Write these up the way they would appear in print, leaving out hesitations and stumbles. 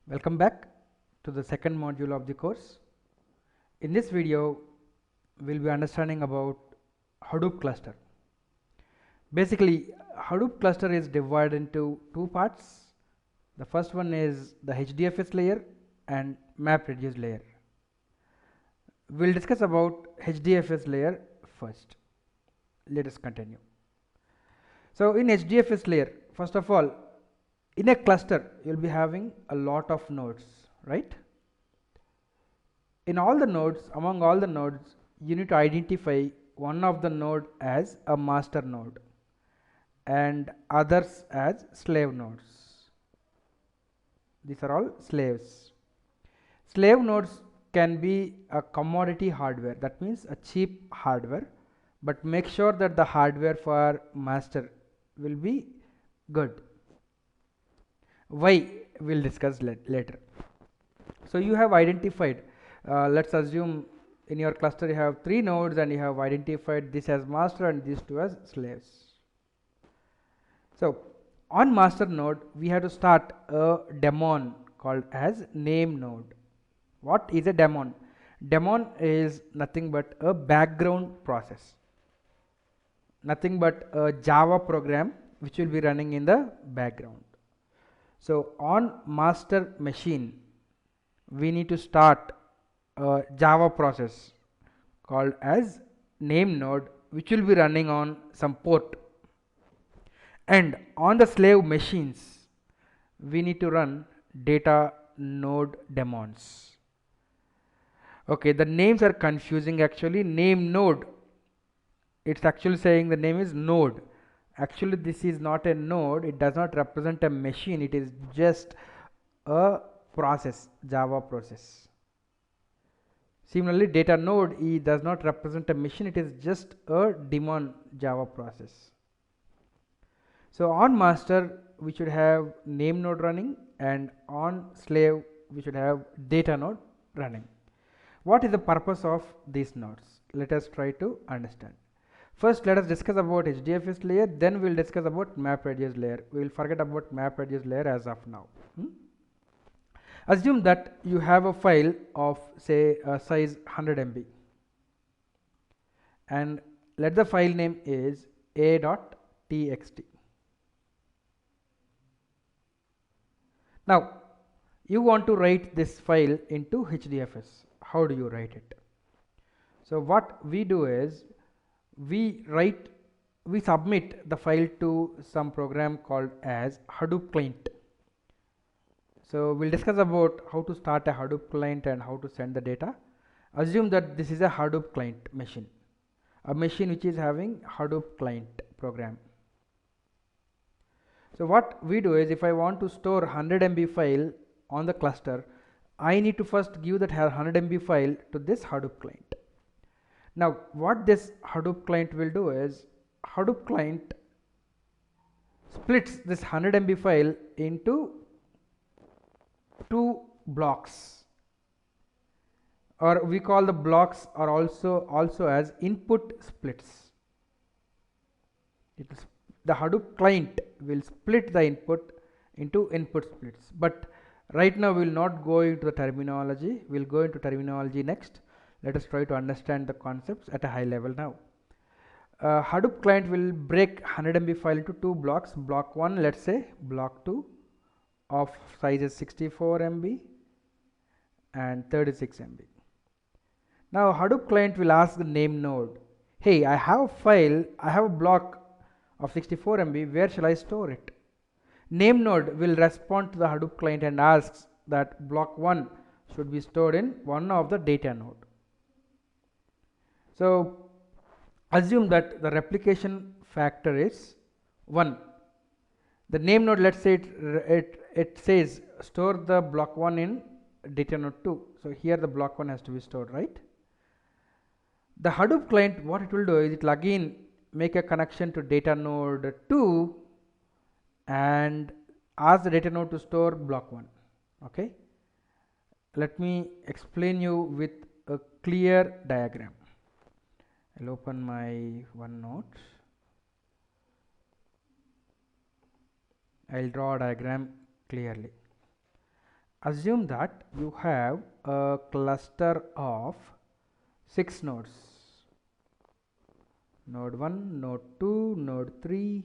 Welcome back to the second module of the course. In this video, we'll be understanding about Hadoop cluster. Basically, Hadoop cluster is divided into two parts. The first one is the HDFS layer and map reduce layer. We'll discuss about HDFS layer first. Let us continue. So in HDFS layer, first of all, in a cluster, you'll be having a lot of nodes, right? In all the nodes, among all the nodes, you need to identify one of the node as a master node and others as slave nodes. These are all slaves. Slave nodes can be a commodity hardware, that means a cheap hardware, but make sure that the hardware for master will be good. Why we'll discuss later. So you have identified, let's assume in your cluster you have 3 nodes and you have identified this as master and these two as slaves. So on master node we have to start a daemon called as name node. What is a daemon? Daemon is nothing but a background process, nothing but a Java program which will be running in the background. So on master machine we need to start a Java process called as name node which will be running on some port, and on the slave machines we need to run data node daemons. Okay, the names are confusing actually. Name node, it's actually saying the name is node. Actually this is not a node, it does not represent a machine, it is just a process, Java process. Similarly, data node does not represent a machine, it is just a daemon Java process. So on master we should have name node running, and on slave we should have data node running. What is the purpose of these nodes? Let us try to understand. First, let us discuss about HDFS layer, then we will discuss about map reduce layer. We will forget about map reduce layer as of now. Assume that you have a file of say size 100 MB and let the file name is a.txt. Now you want to write this file into HDFS. How do you write it? So what we do is we submit the file to some program called as Hadoop client. So we'll discuss about how to start a Hadoop client and how to send the data. Assume that this is a Hadoop client machine, a machine which is having Hadoop client program. So what we do is, if I want to store 100 MB file on the cluster, I need to first give that 100 MB file to this Hadoop client. Now what this Hadoop client will do is, Hadoop client splits this 100 MB file into 2 blocks, or we call the blocks are also as input splits. The Hadoop client will split the input into input splits, but right now we will not go into the terminology, we will go into terminology next. Let us try to understand the concepts at a high level now. Hadoop client will break 100 MB file into 2 blocks. Block 1, let's say block 2 of size is 64 MB and 36 MB. Now Hadoop client will ask the name node, hey, I have a file, I have a block of 64 MB, where shall I store it? Name node will respond to the Hadoop client and asks that block 1 should be stored in one of the data node. So assume that the replication factor is 1. The name node, let's say it says store the block 1 in data node 2. So here the block 1 has to be stored, right? The Hadoop client, what it will do is it will again make a connection to data node 2 and ask the data node to store block 1. Okay, let me explain you with a clear diagram. I'll open my OneNote. I'll draw a diagram clearly. Assume that you have a cluster of 6 nodes: node 1, node 2, node 3,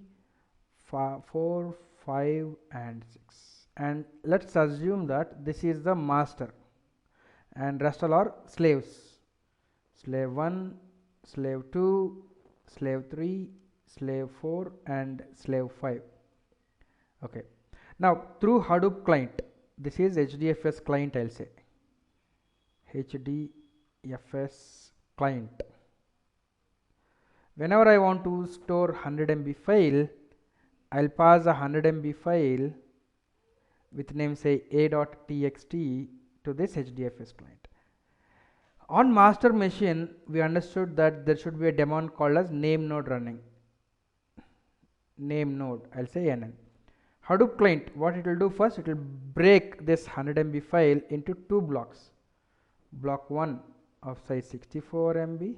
4, 5 and 6. And let's assume that this is the master and rest all are slaves: slave 1, slave 2, slave 3, slave 4 and slave 5. Okay. Now through Hadoop client, this is HDFS client, I'll say HDFS client. Whenever I want to store 100 MB file, I'll pass a 100 MB file with name say a.txt to this HDFS client. On master machine, we understood that there should be a daemon called as name node running. Name node, I'll say nn. Hadoop client, what it will do first, it will break this 100 MB file into two blocks. Block 1 of size 64 MB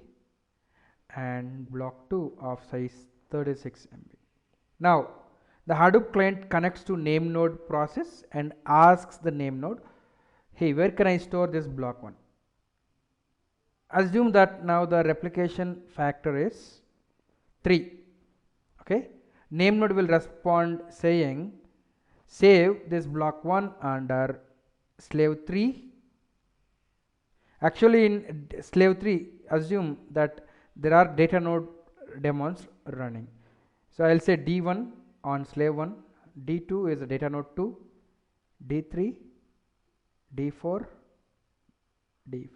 and block 2 of size 36 MB. Now the Hadoop client connects to name node process and asks the name node, hey, where can I store this block 1? Assume that now the replication factor is 3. Okay. Name node will respond saying, save this block 1 under slave 3. Actually in slave 3, assume that there are data node daemons running. So I'll say D1 on slave 1, D2 is a data node 2, D3, D4, D5.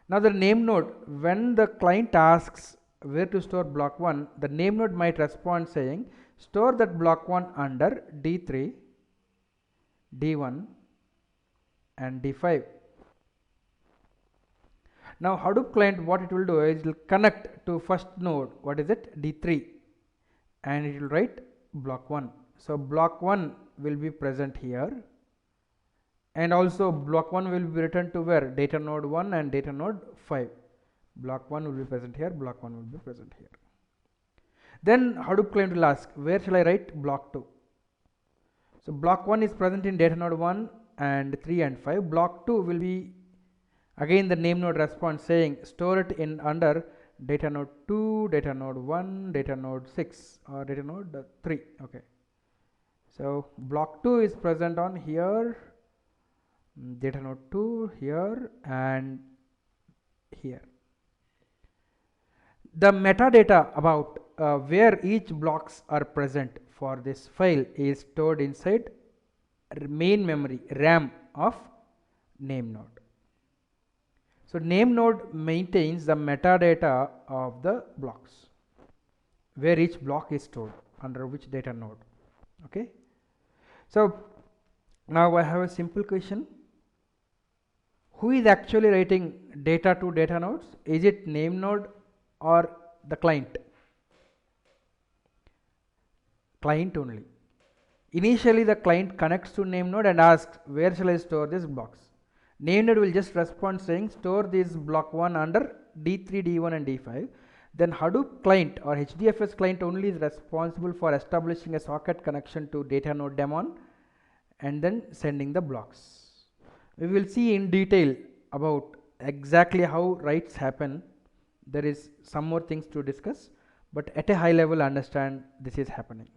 Now the name node, when the client asks where to store block 1, the name node might respond saying, store that block 1 under D3, D1 and D5. Now Hadoop client, what it will do is it will connect to first node, what is it, D3, and it will write block 1. So block 1 will be present here, and also block 1 will be written to where, data node 1 and data node 5. Block 1 will be present here, block 1 will be present here. Then Hadoop client will ask, where shall I write block 2? So block 1 is present in data node 1 and 3 and 5. Block 2 will be, again the name node response saying, store it in under data node 2, data node 1, data node 6 or data node 3. Okay. So block 2 is present on here, data node 2 here and here. The metadata about where each blocks are present for this file is stored inside main memory RAM of name node. So name node maintains the metadata of the blocks, where each block is stored under which data node. Okay. So now I have a simple question. Who is actually writing data to data nodes? Is it name node or the client? Client only. Initially the client connects to name node and asks, where shall I store these blocks? Name node will just respond saying, store this block 1 under D3, D1 and D5. Then Hadoop client or HDFS client only is responsible for establishing a socket connection to data node daemon and then sending the blocks. We will see in detail about exactly how writes happen. There is some more things to discuss, but at a high level understand this is happening.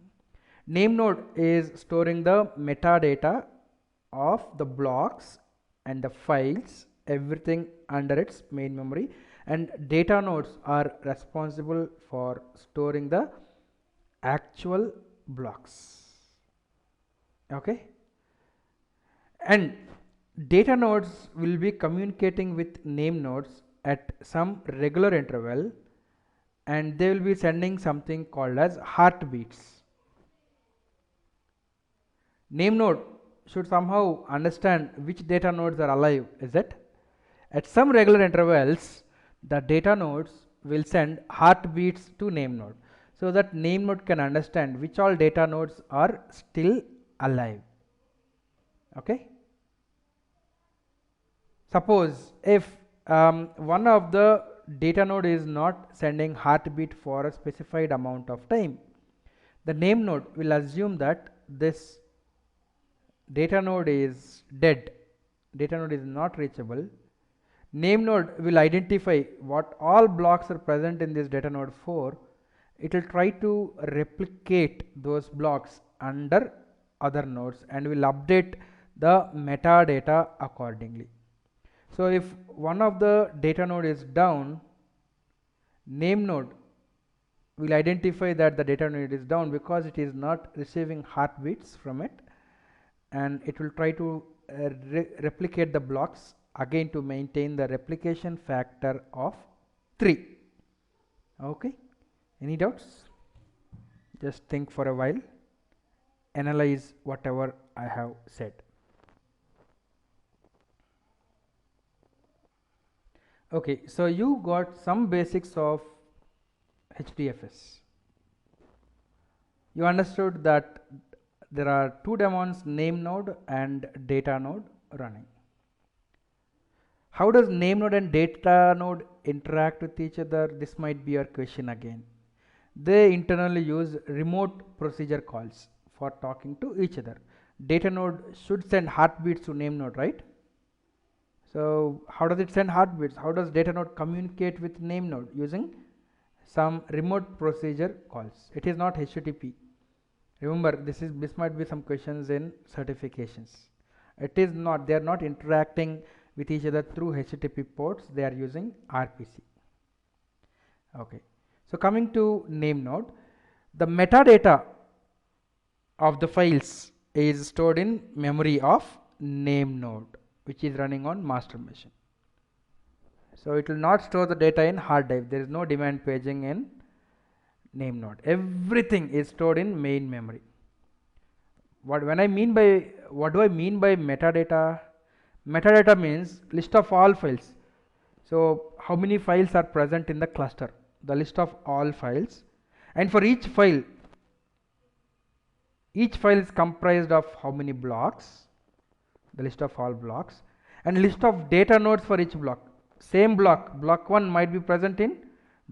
Name node is storing the metadata of the blocks and the files, everything under its main memory, and data nodes are responsible for storing the actual blocks. Okay. And data nodes will be communicating with name nodes at some regular interval, and they will be sending something called as heartbeats. Name node should somehow understand which data nodes are alive, is it? At some regular intervals, the data nodes will send heartbeats to name node, so that name node can understand which all data nodes are still alive. Okay. Suppose if one of the data node is not sending heartbeat for a specified amount of time, the name node will assume that this data node is dead, data node is not reachable, name node will identify what all blocks are present in this data node 4. It will try to replicate those blocks under other nodes and will update the metadata accordingly. So if one of the data node is down, name node will identify that the data node is down because it is not receiving heartbeats from it, and it will try to replicate the blocks again to maintain the replication factor of 3. Okay, any doubts? Just think for a while, analyze whatever I have said. Okay, so you got some basics of HDFS. You understood that there are two daemons, name node and data node running. How does name node and data node interact with each other? This might be your question again. They internally use remote procedure calls for talking to each other. Data node should send heartbeats to name node, right? So how does it send heartbeats? How does data node communicate with name node? Using some remote procedure calls. It is not HTTP. Remember, this might be some questions in certifications. It is not. They are not interacting with each other through HTTP ports. They are using RPC. Okay. So coming to name node, the metadata of the files is stored in memory of name node, which is running on master machine. So it will not store the data in hard drive. There is no demand paging in name node. Everything is stored in main memory. What do I mean by metadata? Metadata means list of all files. So how many files are present in the cluster? The list of all files, and for each file is comprised of how many blocks? The list of all blocks, and list of data nodes for each block. Same block 1 might be present in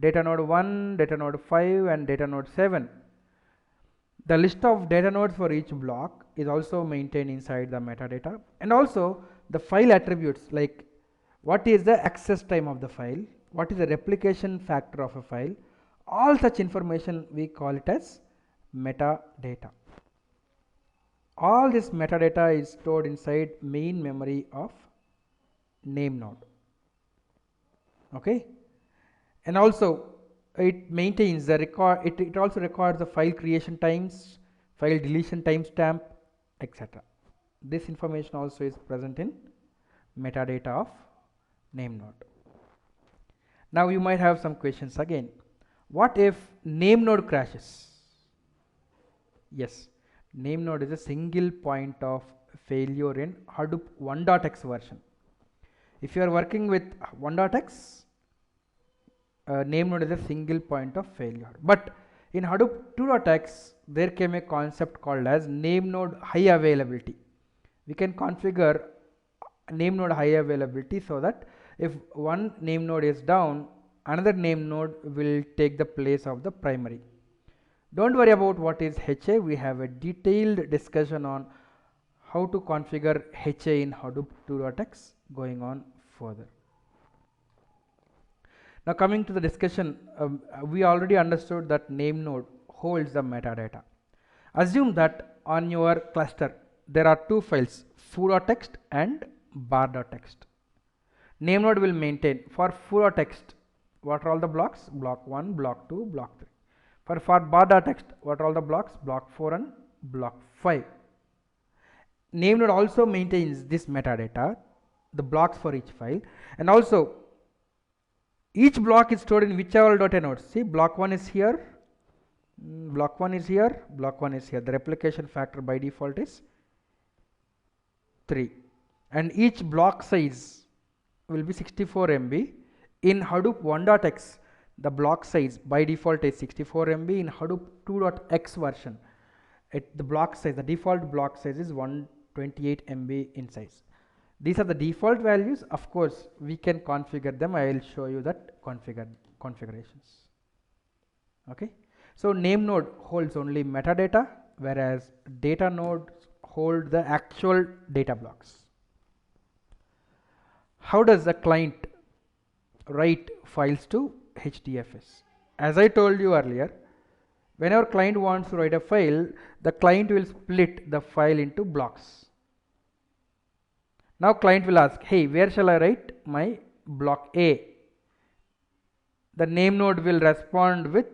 data node 1, data node 5 and data node 7. The list of data nodes for each block is also maintained inside the metadata, and also the file attributes like what is the access time of the file, what is the replication factor of a file. All such information we call it as metadata. All this metadata is stored inside main memory of name node. Okay, and also it maintains the record. It also records the file creation times, file deletion timestamp, etc. This information also is present in metadata of name node. Now you might have some questions again. What if name node crashes? Yes, name node is a single point of failure in Hadoop 1.x version. If you are working with 1.x, name node is a single point of failure. But in Hadoop 2.x, there came a concept called as name node high availability. We can configure name node high availability so that if one name node is down, another name node will take the place of the primary. Don't worry about what is HA. We have a detailed discussion on how to configure HA in Hadoop 2.x going on further. Now coming to the discussion, we already understood that name node holds the metadata. Assume that on your cluster there are two files, foo.txt and bar.txt. Name node will maintain for foo.txt what are all the blocks? Block 1, block 2, block 3. For bar.txt, what are all the blocks? Block 4 and block 5. Name node also maintains this metadata, the blocks for each file, and also each block is stored in whichever data nodes. See, block 1 is here, block 1 is here, block 1 is here. The replication factor by default is 3, and each block size will be 64 MB. In Hadoop 1.x, the block size by default is 64 MB. In Hadoop 2.x version, the block size, the default block size is 128 MB in size. These are the default values. Of course, we can configure them. I will show you that configurations. Okay. So name node holds only metadata, whereas data nodes hold the actual data blocks. How does a client write files to HDFS? As I told you earlier, whenever client wants to write a file, the client will split the file into blocks. Now client will ask, hey, where shall I write my block A? The name node will respond with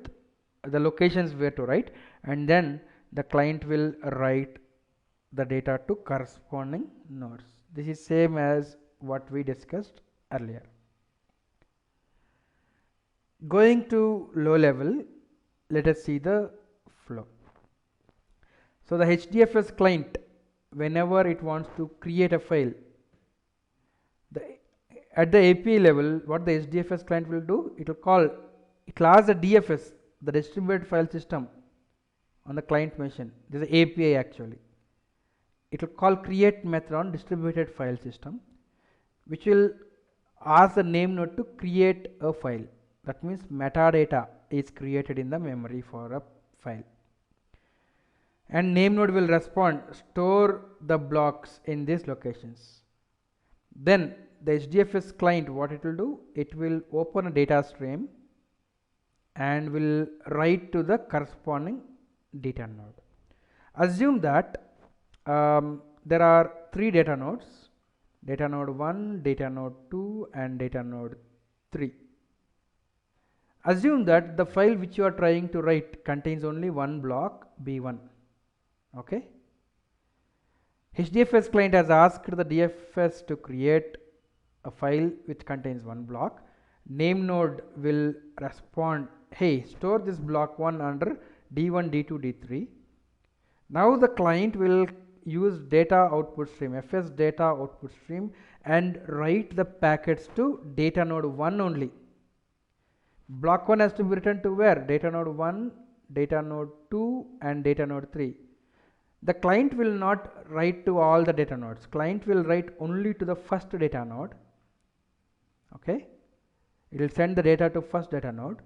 the locations where to write, and then the client will write the data to corresponding nodes. This is same as what we discussed earlier. Going to low level, let us see the flow. So the HDFS client, whenever it wants to create a file, at the API level, what the HDFS client will do, it will ask the DFS, the distributed file system, on the client machine. This is API actually. It will call create method on distributed file system, which will ask the name node to create a file. That means metadata is created in the memory for a file. And name node will respond, store the blocks in these locations. Then the HDFS client, what it will do, it will open a data stream and will write to the corresponding data node. Assume that there are 3 data nodes, data node 1, data node 2 and data node 3. Assume that the file which you are trying to write contains only one block B1. Okay. HDFS client has asked the DFS to create a file which contains one block. Name node will respond, hey, store this block 1 under D1, D2, D3. Now the client will use data output stream, FS data output stream, and write the packets to data node 1 only. Block 1 has to be written to where? Data node 1, data node 2 and data node 3. The client will not write to all the data nodes. Client will write only to the first data node. Okay. It will send the data to first data node.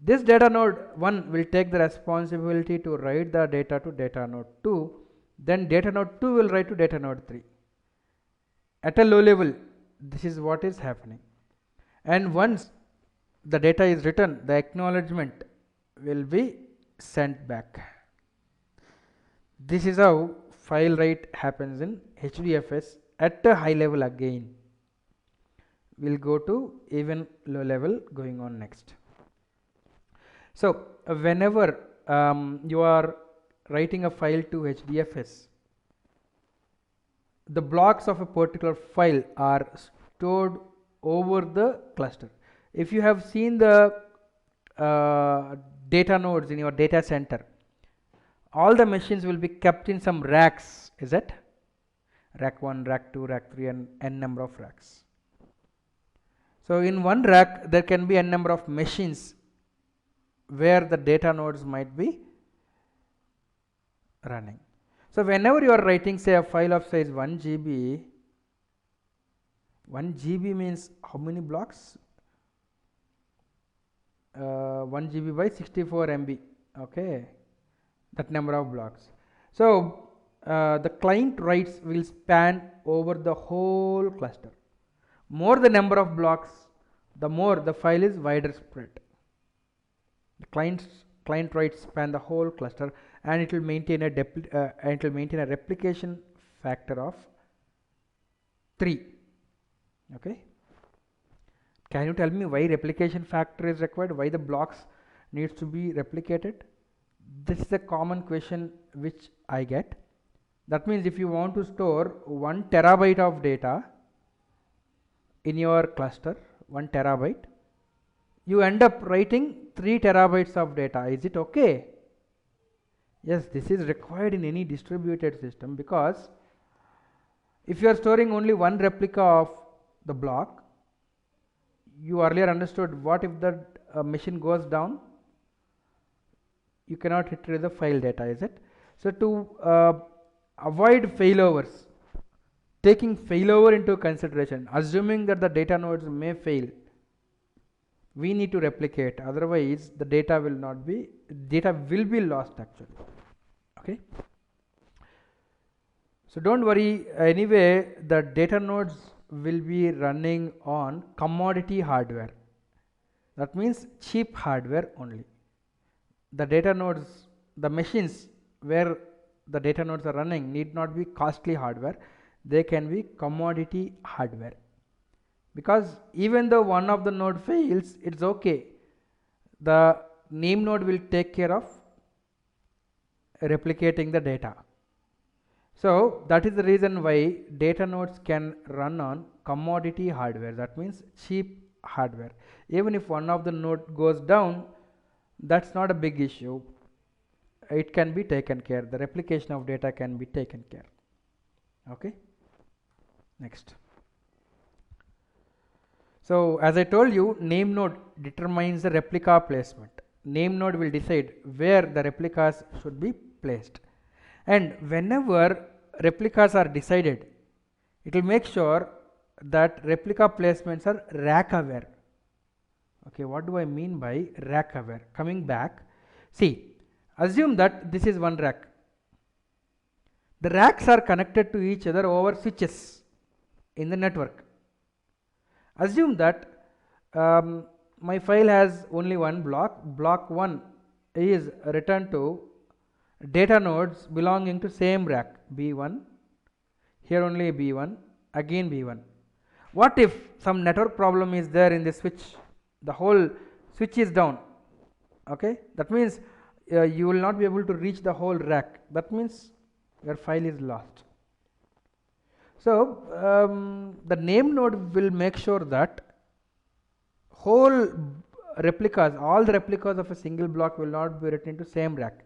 This data node 1 will take the responsibility to write the data to data node 2. Then data node 2 will write to data node 3. At a low level, this is what is happening. And once the data is written, the acknowledgement will be sent back. This is how file write happens in HDFS at a high level again. We'll go to even low level going on next. So whenever you are writing a file to HDFS, the blocks of a particular file are stored over the cluster. If you have seen the data nodes in your data center, all the machines will be kept in some racks, is it? Rack 1, rack 2, rack 3 and n number of racks. So in one rack there can be n number of machines where the data nodes might be running. So whenever you are writing, say, a file of size 1 GB, 1 GB means how many blocks? 1 GB by 64 MB, okay, that number of blocks. So the client writes will span over the whole cluster. More the number of blocks, the more the file is wider spread. The client writes span the whole cluster, and it will maintain a replication factor of 3. Okay. Can you tell me why replication factor is required? Why the blocks needs to be replicated? This is a common question which I get. That means if you want to store 1 terabyte of data in your cluster, 1 terabyte, you end up writing 3 terabytes of data. Is it okay? Yes, this is required in any distributed system, because if you are storing only one replica of the block, you earlier understood what if the machine goes down? You cannot retrieve the file data, is it? So to avoid failovers, taking failover into consideration, assuming that the data nodes may fail, we need to replicate, otherwise the data will be lost actually. Okay. So don't worry, anyway the data nodes will be running on commodity hardware. That means cheap hardware only. The data nodes, the machines where the data nodes are running need not be costly hardware. They can be commodity hardware. Because even though one of the node fails, it's okay. The name node will take care of replicating the data. So that is the reason why data nodes can run on commodity hardware. That means cheap hardware. Even if one of the node goes down, that's not a big issue. It can be taken care. The replication of data can be taken care. Okay. Next. So as I told you, name node determines the replica placement. Name node will decide where the replicas should be placed. And whenever replicas are decided, it will make sure that replica placements are rack aware. Okay, what do I mean by rack aware? Coming back, see, assume that this is one rack. The racks are connected to each other over switches in the network. Assume that my file has only one block. Block 1 is returned to data nodes belonging to same rack B1. Here only B1, again B1. What if some network problem is there in the switch? The whole switch is down. Okay, that means you will not be able to reach the whole rack. That means your file is lost. So the name node will make sure that whole replicas, all the replicas of a single block will not be written into same rack.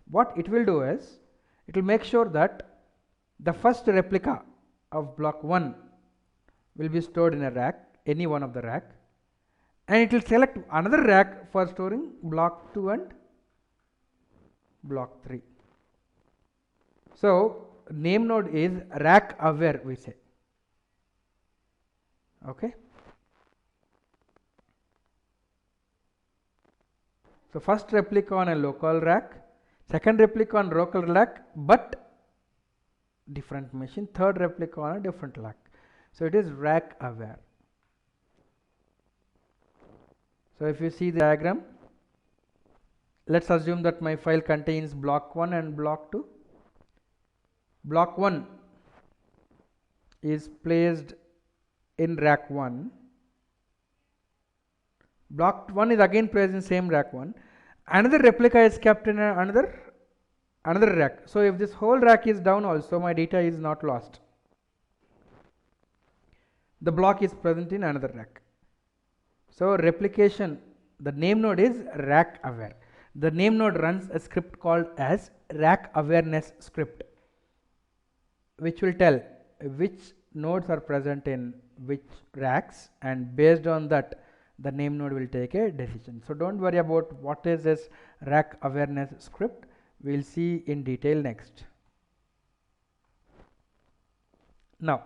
What it will do is, it will make sure that the first replica of block 1 will be stored in a rack, any one of the rack, and it will select another rack for storing block 2 and block 3. So name node is rack aware, we say. Okay. So first replica on a local rack, second replica on local rack but different machine, third replica on a different rack. So it is rack aware. So if you see the diagram, let's assume that my file contains block 1 and block 2. Block 1 is placed in rack 1. Block 1 is again placed in same rack 1. Another replica is kept in another rack. So if this whole rack is down also, my data is not lost. The block is present in another rack. So replication, the name node is rack aware. The name node runs a script called as rack awareness script, which will tell which nodes are present in which racks, and based on that the name node will take a decision. So don't worry about what is this rack awareness script. We will see in detail next. Now,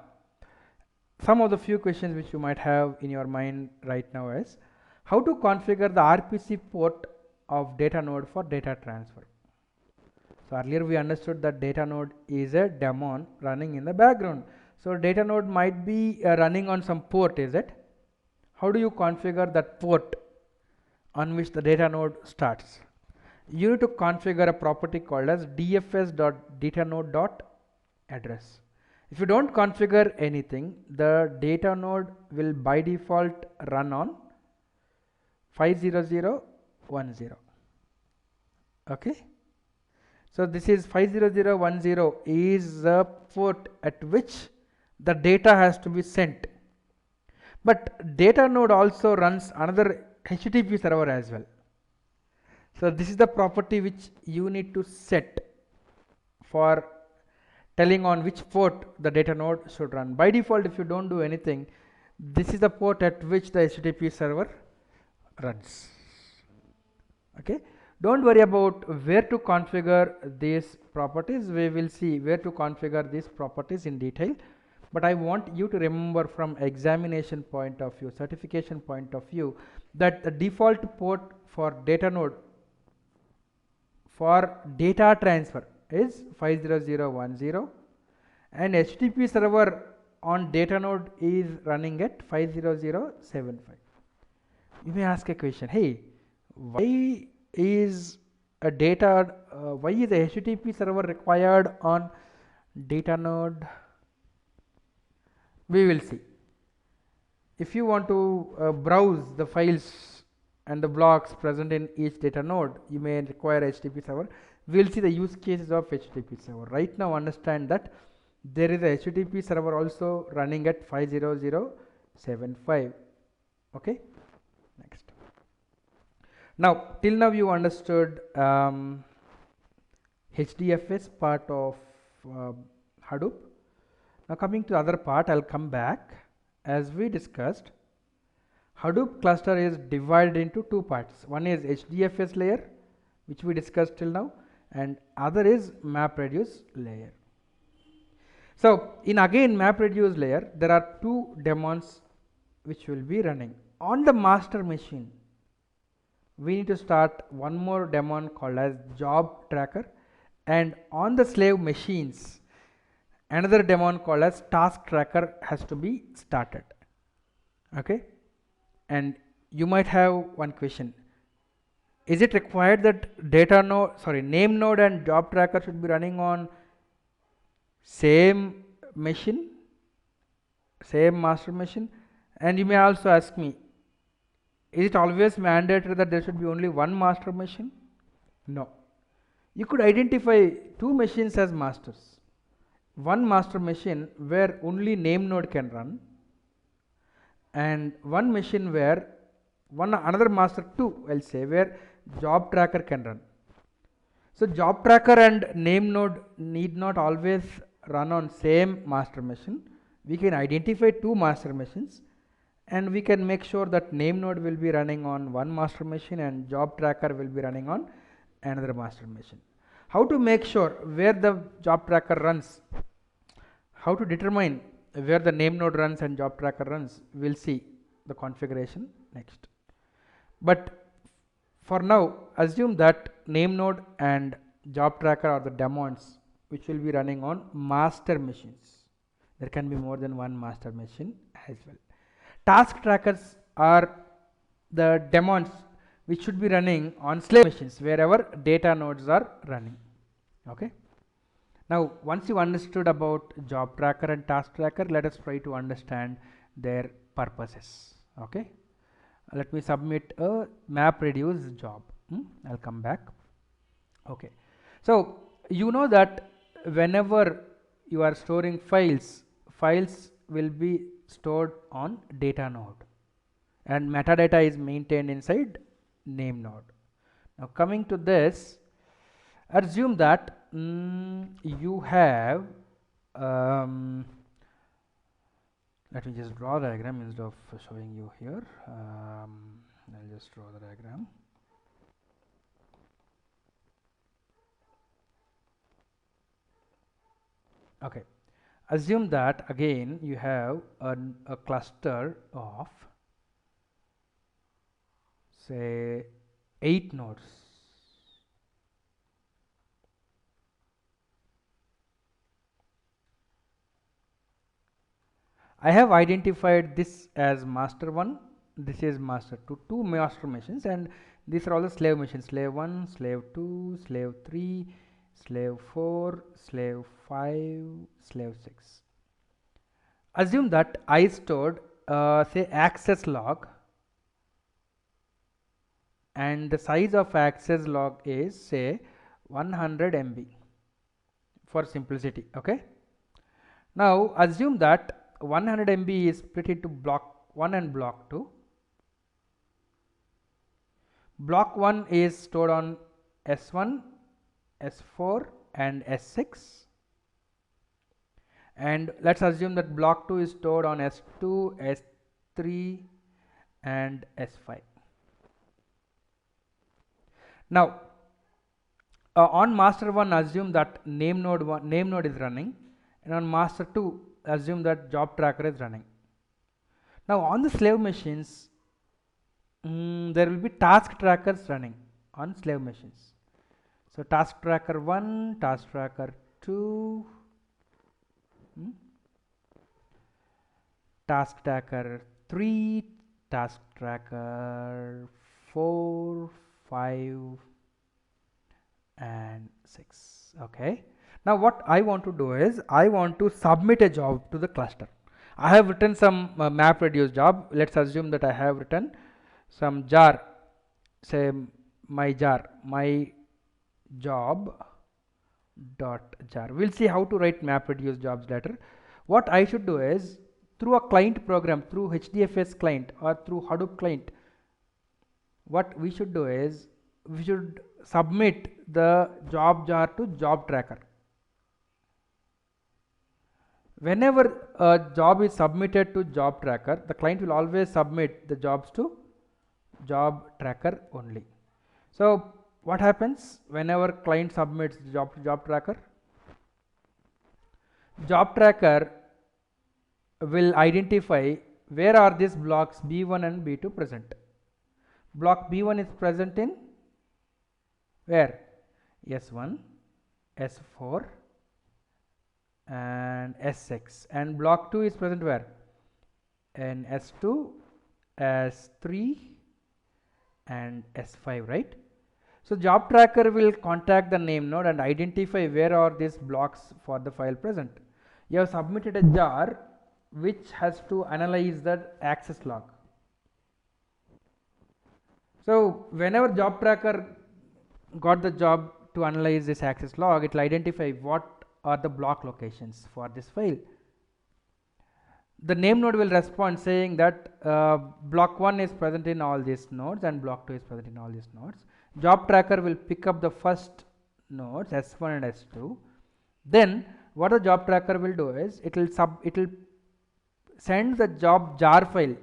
some of the few questions which you might have in your mind right now is how to configure the RPC port of data node for data transfer. So earlier we understood that data node is a daemon running in the background. So data node might be running on some port, is it? How do you configure that port on which the data node starts? You need to configure a property called as dfs.datanode.address. If you don't configure anything, the data node will by default run on 50010. Okay. So this is 50010 is the port at which the data has to be sent. But data node also runs another HTTP server as well. So this is the property which you need to set for telling on which port the data node should run. By default, if you don't do anything, this is the port at which the HTTP server runs. Okay. Don't worry about where to configure these properties. We will see where to configure these properties in detail. But I want you to remember from examination point of view, certification point of view, that the default port for data node for data transfer is 50010, and HTTP server on data node is running at 50075. You may ask a question, hey, why is a why is a HTTP server required on data node? We will see. If you want to browse the files and the blocks present in each data node, you may require HTTP server. We will see the use cases of HTTP server. Right now, understand that there is a HTTP server also running at 50075. Okay, next. Now, till now you understood HDFS part of Hadoop. Now coming to the other part, I'll come back. As we discussed, Hadoop cluster is divided into two parts. One is HDFS layer, which we discussed till now, and other is MapReduce layer. So in again MapReduce layer, there are two daemons which will be running. On the master machine, we need to start one more daemon called as job tracker, and on the slave machines, another daemon called as task tracker has to be started. Okay, and you might have one question: is it required that name node and job tracker should be running on same machine, same master machine? And you may also ask me, is it always mandatory that there should be only one master machine? No. You could identify two machines as masters. One master machine where only name node can run, and one machine where another master 2, I'll say, where job tracker can run. So job tracker and name node need not always run on same master machine. We can identify two master machines, and we can make sure that name node will be running on one master machine and job tracker will be running on another master machine. How to make sure where the job tracker runs, how to determine where the name node runs and job tracker runs, we'll see the configuration next. But for now, assume that name node and job tracker are the daemons which will be running on master machines. There can be more than one master machine as well. Task trackers are the daemons which should be running on slave machines wherever data nodes are running. Okay. Now, once you understood about job tracker and task tracker, let us try to understand their purposes. Okay. Let me submit a MapReduce job. I'll come back. Okay. So you know that whenever you are storing files will be stored on data node, and metadata is maintained inside name node. Now coming to this, assume that you have let me just draw the diagram instead of showing you here. I'll just draw the diagram. Okay, assume that again you have a cluster of say 8 nodes. I have identified this as master 1, this is master 2, two master machines, and these are all the slave machines: slave 1, slave 2, slave 3, slave 4, slave 5, slave 6. Assume that I stored say access log, and the size of access log is say 100 MB for simplicity. Okay. Now assume that 100 MB is split into block 1 and block 2. Block 1 is stored on S1, S4 and S6, and let's assume that block 2 is stored on S2, S3 and S5. Now on master 1, assume that name node is running, and on master 2 assume that job tracker is running. Now on the slave machines, there will be task trackers running on slave machines. So task tracker 1, task tracker 2, task tracker 3, task tracker 4, 5 and 6. Okay, now what I want to do is I want to submit a job to the cluster. I have written some map reduce job. Let's assume that I have written some jar, say my job dot jar. We'll see how to write map reduce jobs later. What I should do is through a client program, through HDFS client or through Hadoop client, what we should do is we should submit the job jar to job tracker. Whenever a job is submitted to job tracker, the client will always submit the jobs to job tracker only. So what happens whenever client submits job to job tracker? Job tracker will identify where are these blocks B1 and B2 present. Block B1 is present in where? S1, S4 and S6, and block 2 is present where? In S2, S3 and S5, right? So job tracker will contact the name node and identify where are these blocks for the file present. You have submitted a jar which has to analyze the access log. So whenever job tracker got the job to analyze this access log, it will identify what are the block locations for this file. The name node will respond saying that block 1 is present in all these nodes and block 2 is present in all these nodes. Job tracker will pick up the first nodes S1 and S2. Then what the job tracker will do is it will send the job jar file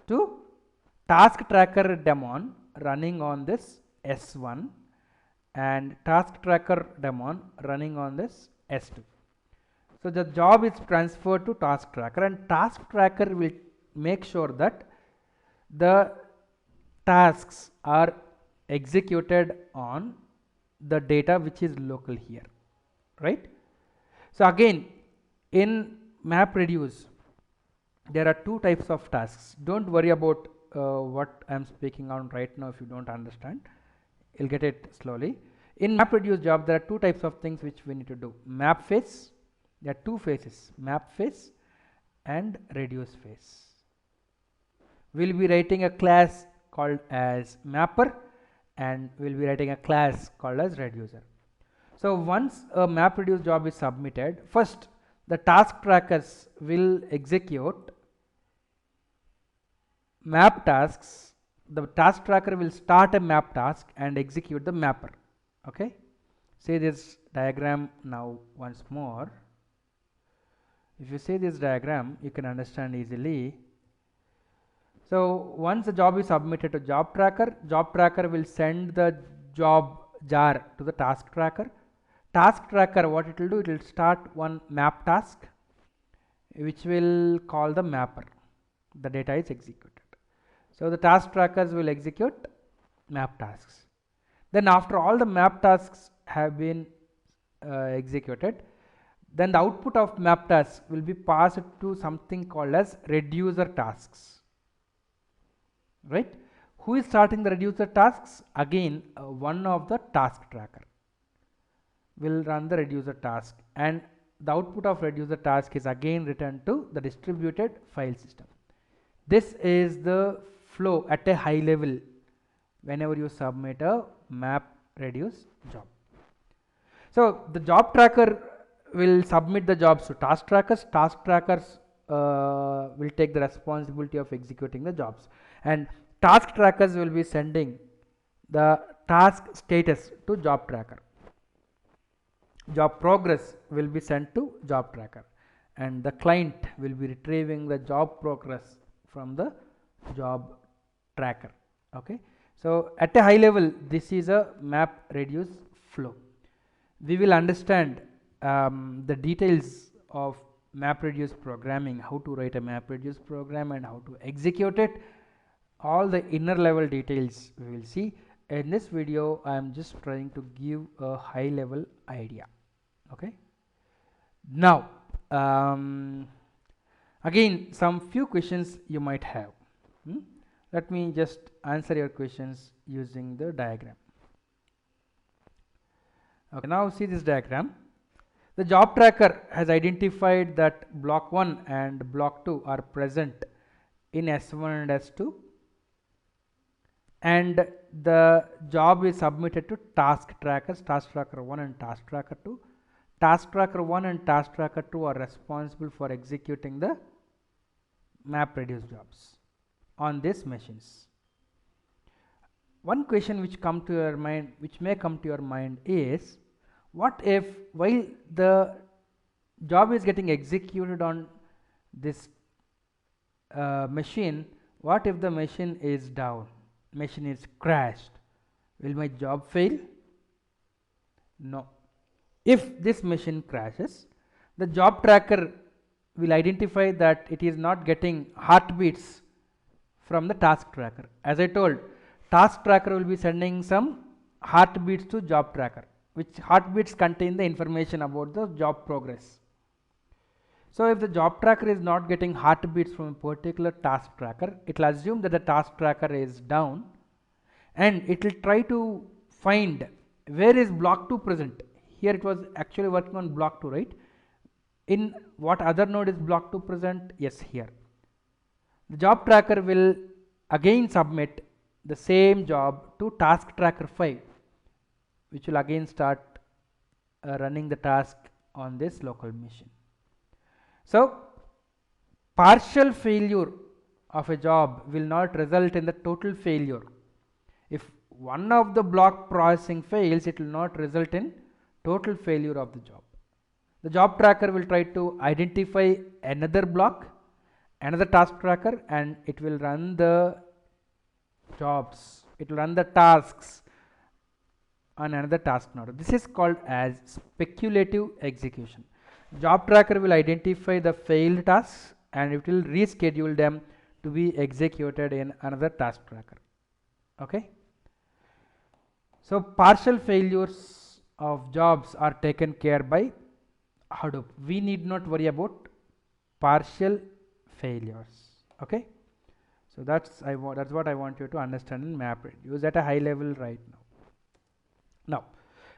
to task tracker daemon running on this S1 and task tracker daemon running on this S2. So the job is transferred to task tracker, and task tracker will make sure that the tasks are executed on the data which is local here, right? So again, in map reduce there are two types of tasks. Don't worry about what I am speaking on right now. If you don't understand, you'll get it slowly. In map reduce job there are two types of things which we need to do. Map phase, there are two phases, map phase and reduce phase. We'll be writing a class called as mapper and we'll be writing a class called as reducer. So once a map reduce job is submitted, first the task trackers will execute map tasks. The task tracker will start a map task and execute the mapper. Okay, see this diagram now once more. If you see this diagram, you can understand easily. So once the job is submitted to job tracker will send the job jar to the task tracker. Task tracker, what it will do, it will start one map task which will call the mapper. The data is executed. So the task trackers will execute map tasks. Then after all the map tasks have been executed, then the output of map task will be passed to something called as reducer tasks, right? Who is starting the reducer tasks? Again, one of the task tracker will run the reducer task, and the output of reducer task is again returned to the distributed file system. This is the flow at a high level whenever you submit a map reduce job. So the job tracker will submit the jobs to task trackers. Task trackers will take the responsibility of executing the jobs, and task trackers will be sending the task status to job tracker. Job progress will be sent to job tracker, and the client will be retrieving the job progress from the job tracker. Okay, so at a high level this is a map reduce flow. We will understand the details of map reduce programming, how to write a map reduce program and how to execute it. All the inner level details we will see. In this video I am just trying to give a high level idea. Okay, now Again, some few questions you might have. Let me just answer your questions using the diagram. Okay, now see this diagram. The job tracker has identified that block 1 and block 2 are present in S1 and S2, and the job is submitted to task trackers, task tracker 1 and task tracker 2. Task tracker 1 and task tracker 2 are responsible for executing the map reduce jobs on these machines. One question which may come to your mind is, what if while the job is getting executed on this machine, what if the machine is down, machine is crashed? Will my job fail? No. If this machine crashes, the job tracker will identify that it is not getting heartbeats from the task tracker. As I told, task tracker will be sending some heartbeats to job tracker, which heartbeats contain the information about the job progress. So if the job tracker is not getting heartbeats from a particular task tracker, it will assume that the task tracker is down, and it will try to find where is block 2 present. Here it was actually working on block 2, right? In what other node is block 2 present? Yes, here. The job tracker will again submit the same job to task tracker 5, which will again start running the task on this local machine. So partial failure of a job will not result in the total failure. If one of the block processing fails, it will not result in total failure of the job. The job tracker will try to identify another block, another task tracker, and it will run the jobs, it will run the tasks on another task node. This is called as speculative execution. Job tracker will identify the failed tasks and it will reschedule them to be executed in another task tracker. Okay. So partial failures of jobs are taken care by Hadoop. We need not worry about partial failures. Okay. So that's what I want you to understand in MapReduce at a high level right now. Now,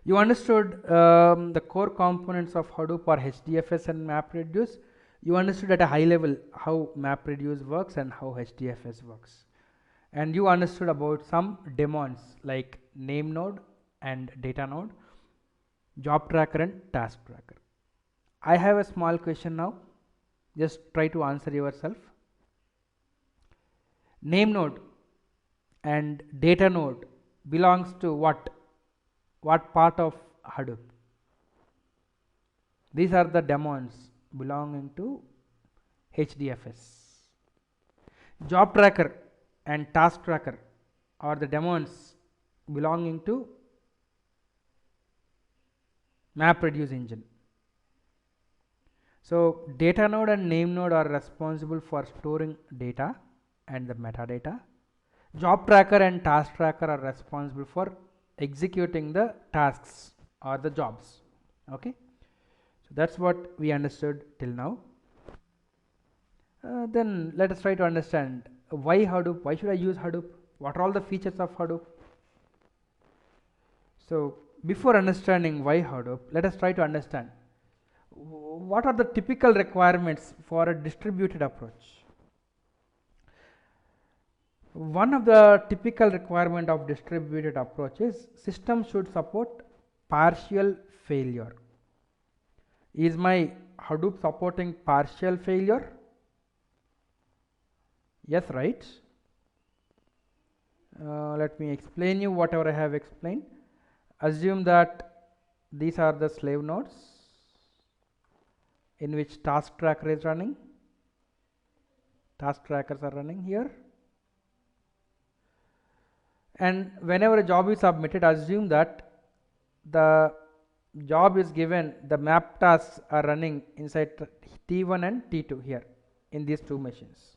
you understood the core components of Hadoop or HDFS and MapReduce. You understood at a high level how MapReduce works and how HDFS works. And you understood about some daemons like name node and data node, job tracker and task tracker. I have a small question now. Just try to answer yourself. Name node and data node belongs to what? What part of Hadoop? These are the daemons belonging to HDFS. Job tracker and task tracker are the daemons belonging to MapReduce engine. So data node and name node are responsible for storing data and the metadata. Job tracker and task tracker are responsible for executing the tasks or the jobs. Okay, so that's what we understood till now. Then let us try to understand why Hadoop. Why should I use Hadoop? What are all the features of Hadoop? So before understanding why Hadoop, let us try to understand what are the typical requirements for a distributed approach. One of the typical requirement of distributed approach is system should support partial failure. Is my Hadoop supporting partial failure? Yes, right? Let me explain you whatever I have explained. Assume that these are the slave nodes in which task tracker is running. Task trackers are running here. And whenever a job is submitted, assume that the job is given, the map tasks are running inside T1 and T2 here in these two machines.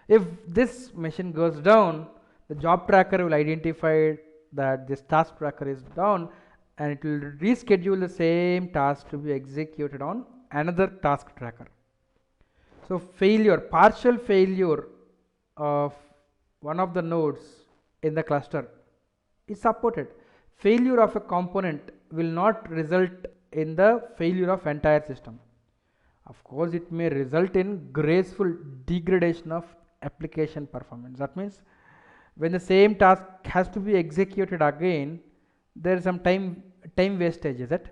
If this machine goes down, the job tracker will identify that this task tracker is down and it will reschedule the same task to be executed on another task tracker. So failure, partial failure of one of the nodes in the cluster is supported. Failure of a component will not result in the failure of entire system. Of course, it may result in graceful degradation of application performance. That means when the same task has to be executed again, there is some time wastage, is it?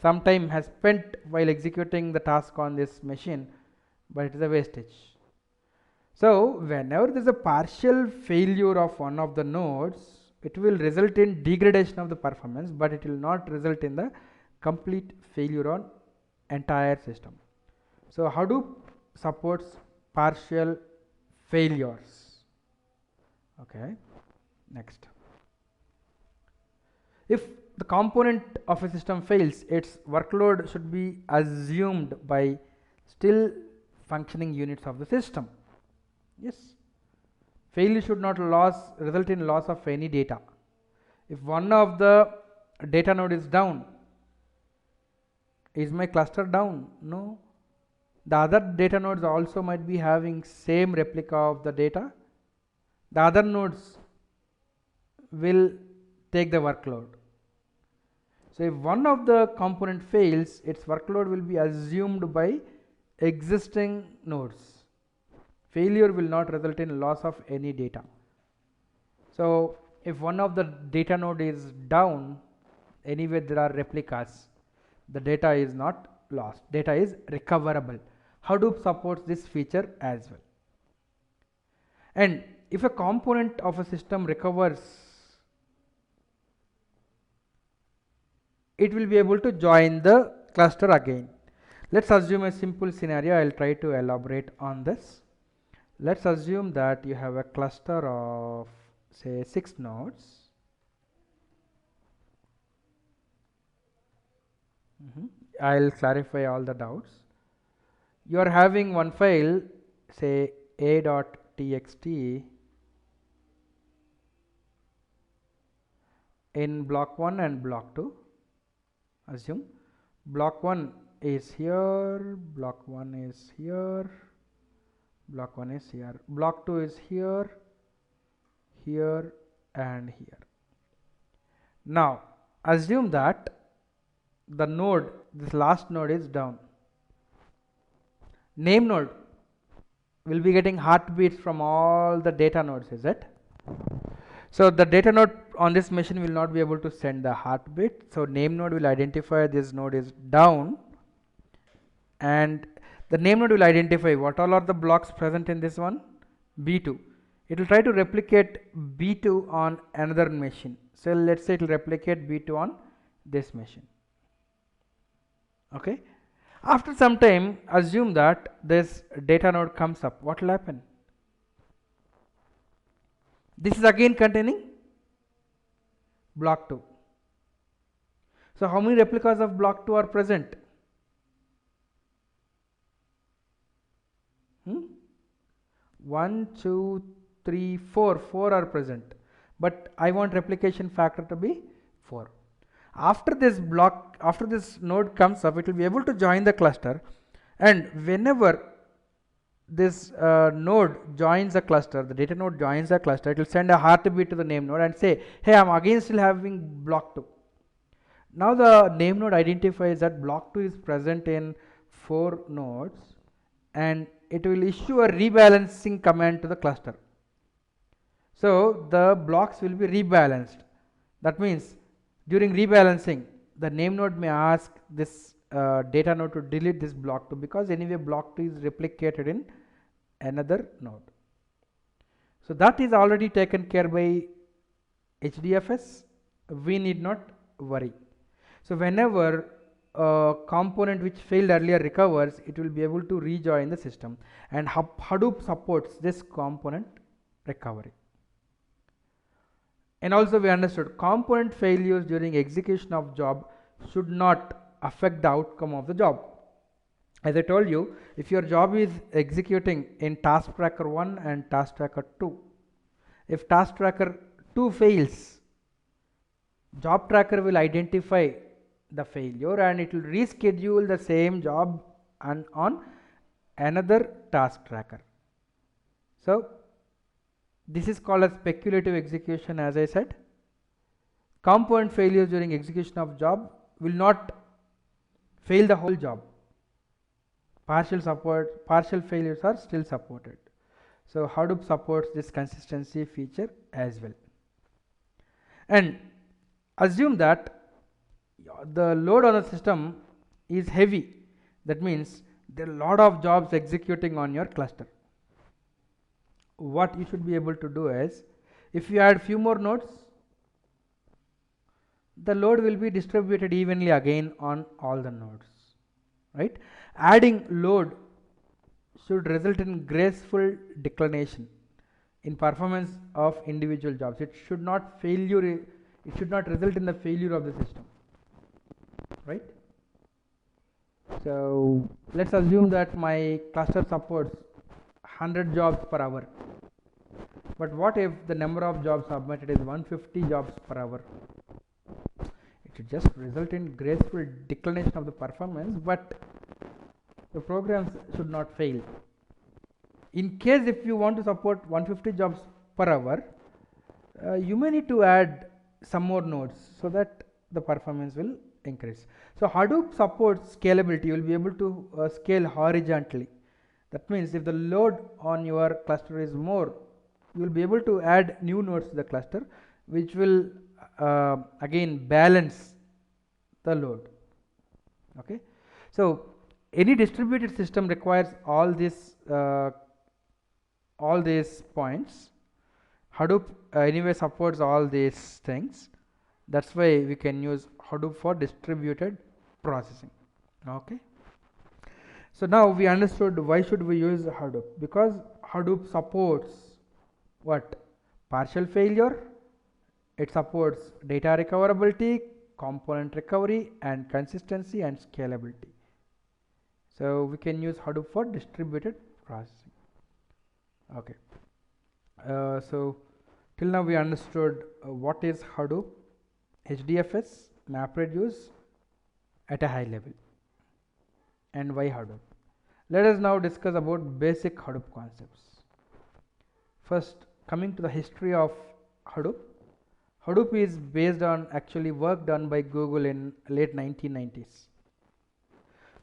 Some time has spent while executing the task on this machine, but it is a wastage. So whenever there is a partial failure of one of the nodes, it will result in degradation of the performance, but it will not result in the complete failure on entire system. So Hadoop supports partial failures. Okay, next. If the component of a system fails, its workload should be assumed by still functioning units of the system. Yes, failure should not result in loss of any data. If one of the data node is down, is my cluster down? No. The other data nodes also might be having same replica of the data. The other nodes will take the workload. So if one of the component fails, its workload will be assumed by existing nodes. Failure will not result in loss of any data. So if one of the data node is down, anyway there are replicas, the data is not lost, data is recoverable. Hadoop supports this feature as well. And if a component of a system recovers, it will be able to join the cluster again. Let's assume a simple scenario. I'll try to elaborate on this. Let's assume that you have a cluster of say 6 nodes. I'll clarify all the doubts. You are having one file, say a.txt in block 1 and block 2. Assume block 1 is here, block 1 is here, block 1 is here, block 2 is here, here and here. Now assume that the node, this last node is down. Name node will be getting heartbeats from all the data nodes, is it? So the data node on this machine will not be able to send the heartbeat. So name node will identify this node is down, and the name node will identify what all are the blocks present in this one, B2. It will try to replicate B2 on another machine. So let's say it will replicate B2 on this machine. Okay. After some time, assume that this data node comes up. What will happen? This is again containing block 2. So how many replicas of block 2 are present? 1, 2, 3, 4. 4 are present. But I want replication factor to be 4. After this node comes up, it will be able to join the cluster, and whenever this node joins a cluster, the data node joins a cluster, it will send a heartbeat to the name node and say, hey, I'm again still having block 2. Now the name node identifies that block 2 is present in 4 nodes, and it will issue a rebalancing command to the cluster. So the blocks will be rebalanced. That means during rebalancing, the name node may ask this data node to delete this block 2, because anyway block 2 is replicated in another node. So that is already taken care by HDFS. We need not worry. So whenever a component which failed earlier recovers, it will be able to rejoin the system, and Hadoop supports this component recovery. And also we understood component failures during execution of job should not affect the outcome of the job. As I told you, if your job is executing in task tracker 1 and task tracker 2, if task tracker 2 fails, job tracker will identify the failure and it will reschedule the same job on another task tracker. So this is called as speculative execution. As I said, component failures during execution of job will not fail the whole job. Partial failures are still supported. So Hadoop supports this consistency feature as well. And assume that the load on the system is heavy. That means there are a lot of jobs executing on your cluster. What you should be able to do is, if you add few more nodes, the load will be distributed evenly again on all the nodes, right? Adding load should result in graceful declination in performance of individual jobs. It should not result in the failure of the system, right? So let's assume that my cluster supports 100 jobs per hour, but what if the number of jobs submitted is 150 jobs per hour? It should just result in graceful declination of the performance, but the programs should not fail. In case if you want to support 150 jobs per hour, you may need to add some more nodes so that the performance will increase. So Hadoop supports scalability. You will be able to scale horizontally. That means if the load on your cluster is more, you will be able to add new nodes to the cluster, which will again balance the load. Okay, so any distributed system requires all these points. Hadoop anyway supports all these things. That's why we can use Hadoop for distributed processing. Okay, so now we understood why should we use Hadoop. Because Hadoop supports what? Partial failure. It supports data recoverability, component recovery, and consistency and scalability. So we can use Hadoop for distributed processing. Okay, so till now we understood what is Hadoop, HDFS, MapReduce at a high level, and why Hadoop. Let us now discuss about basic Hadoop concepts. First, coming to the history of Hadoop. Hadoop is based on actually work done by Google in late 1990s.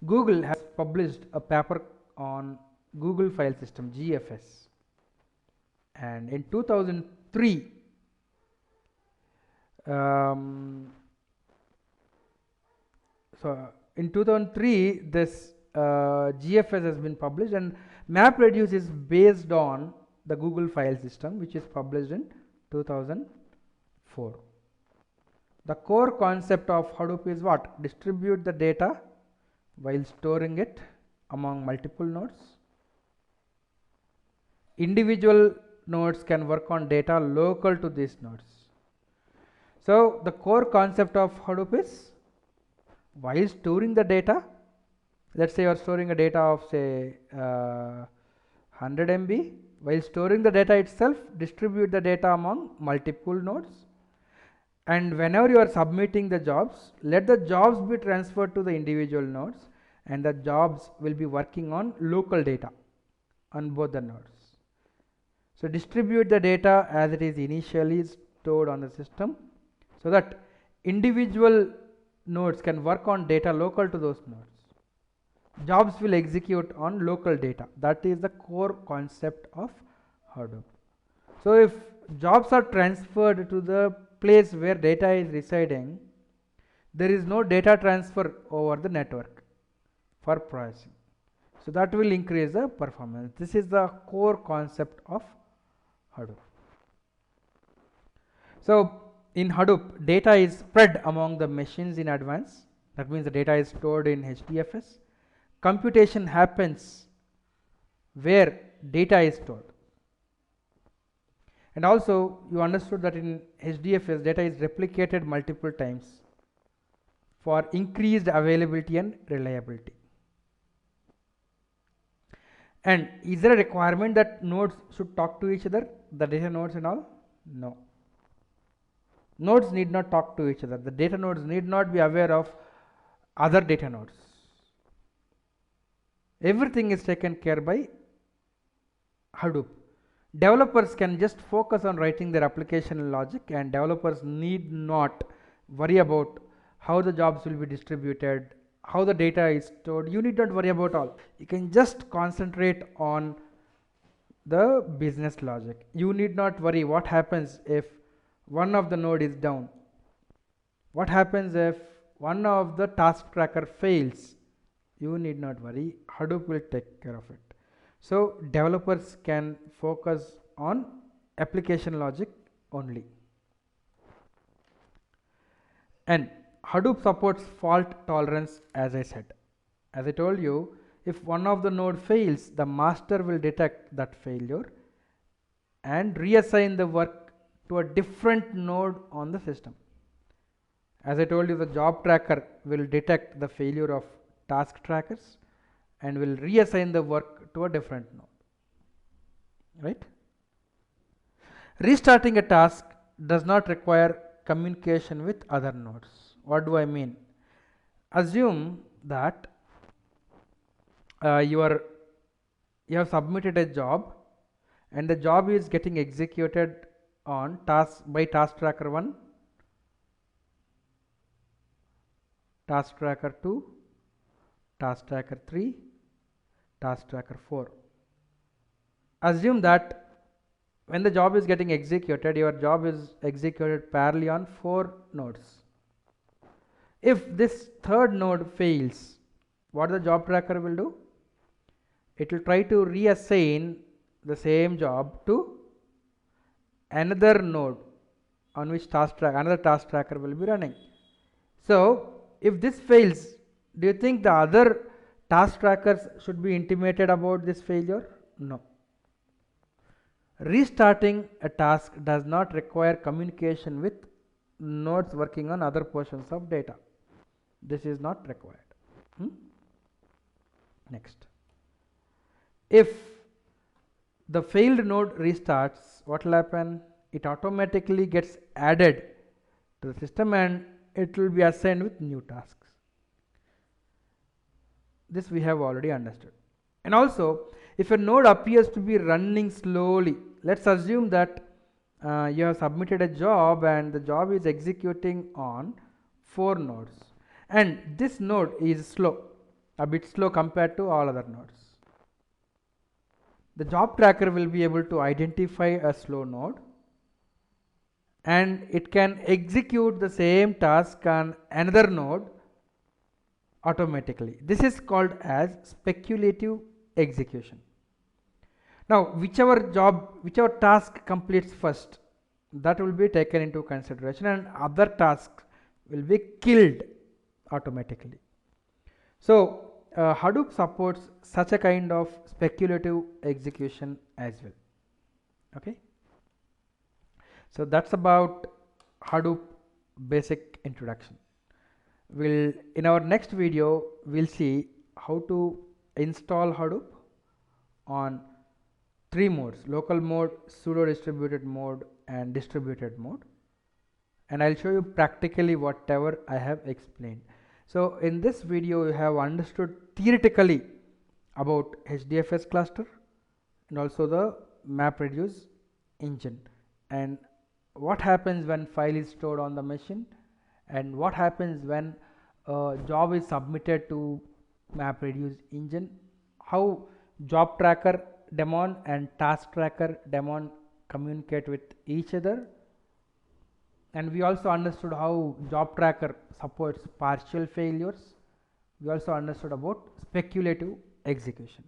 Google has published a paper on Google file system, GFS, and in 2003 this GFS has been published, and MapReduce is based on the Google file system, which is published in 2004. The core concept of Hadoop is what? Distribute the data while storing it among multiple nodes. Individual nodes can work on data local to these nodes. So the core concept of Hadoop is, while storing the data, let's say you are storing a data of say 100 MB, while storing the data itself, distribute the data among multiple nodes, and whenever you are submitting the jobs, let the jobs be transferred to the individual nodes, and the jobs will be working on local data on both the nodes. So distribute the data as it is initially stored on the system, so that individual nodes can work on data local to those nodes. Jobs will execute on local data. That is the core concept of Hadoop. So if jobs are transferred to the place where data is residing, there is no data transfer over the network for processing. So that will increase the performance. This is the core concept of Hadoop. So in Hadoop, data is spread among the machines in advance. That means the data is stored in HDFS. Computation happens where data is stored. And also you understood that in HDFS, data is replicated multiple times for increased availability and reliability. And is there a requirement that nodes should talk to each other, the data nodes and all? No. Nodes need not talk to each other. The data nodes need not be aware of other data nodes. Everything is taken care by Hadoop. Developers can just focus on writing their application logic, and developers need not worry about how the jobs will be distributed, how the data is stored. You need not worry about all. You can just concentrate on the business logic. You need not worry what happens if one of the node is down. What happens if one of the task tracker fails? You need not worry. Hadoop will take care of it. So developers can focus on application logic only. And Hadoop supports fault tolerance, as I said. As I told you, if one of the node fails, the master will detect that failure and reassign the work to a different node on the system. As I told you, the job tracker will detect the failure of task trackers and will reassign the work to a different node. Right? Restarting a task does not require communication with other nodes. What do I mean? Assume that you have submitted a job and the job is getting executed on by task tracker 1, task tracker 2, task tracker 3, task tracker 4. Assume that when the job is getting executed, your job is executed parallelly on 4 nodes. If this third node fails, what the job tracker will do? It will try to reassign the same job to another node on which another task tracker will be running. So if this fails, do you think the other task trackers should be intimated about this failure? No. Restarting a task does not require communication with nodes working on other portions of data. This is not required. Next. If the failed node restarts, what will happen? It automatically gets added to the system and it will be assigned with new tasks. This we have already understood. And also, if a node appears to be running slowly, let's assume that you have submitted a job and the job is executing on 4 nodes, and this node is slow, a bit slow compared to all other nodes. The job tracker will be able to identify a slow node and it can execute the same task on another node automatically. This is called as speculative execution. Now whichever task completes first, that will be taken into consideration and other tasks will be killed automatically. So Hadoop supports such a kind of speculative execution as well. Okay. So that's about Hadoop basic introduction. In our next video, we'll see how to install Hadoop on 3 modes: local mode, pseudo distributed mode and distributed mode, and I'll show you practically whatever I have explained. So in this video you have understood theoretically about HDFS cluster and also the MapReduce engine, and what happens when file is stored on the machine, and what happens when a job is submitted to MapReduce engine, how job tracker daemon and task tracker daemon communicate with each other, and we also understood how job tracker supports partial failures. We also understood about speculative execution.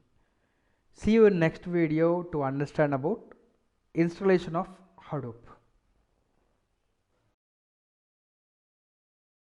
See you in next video to understand about installation of Hadoop.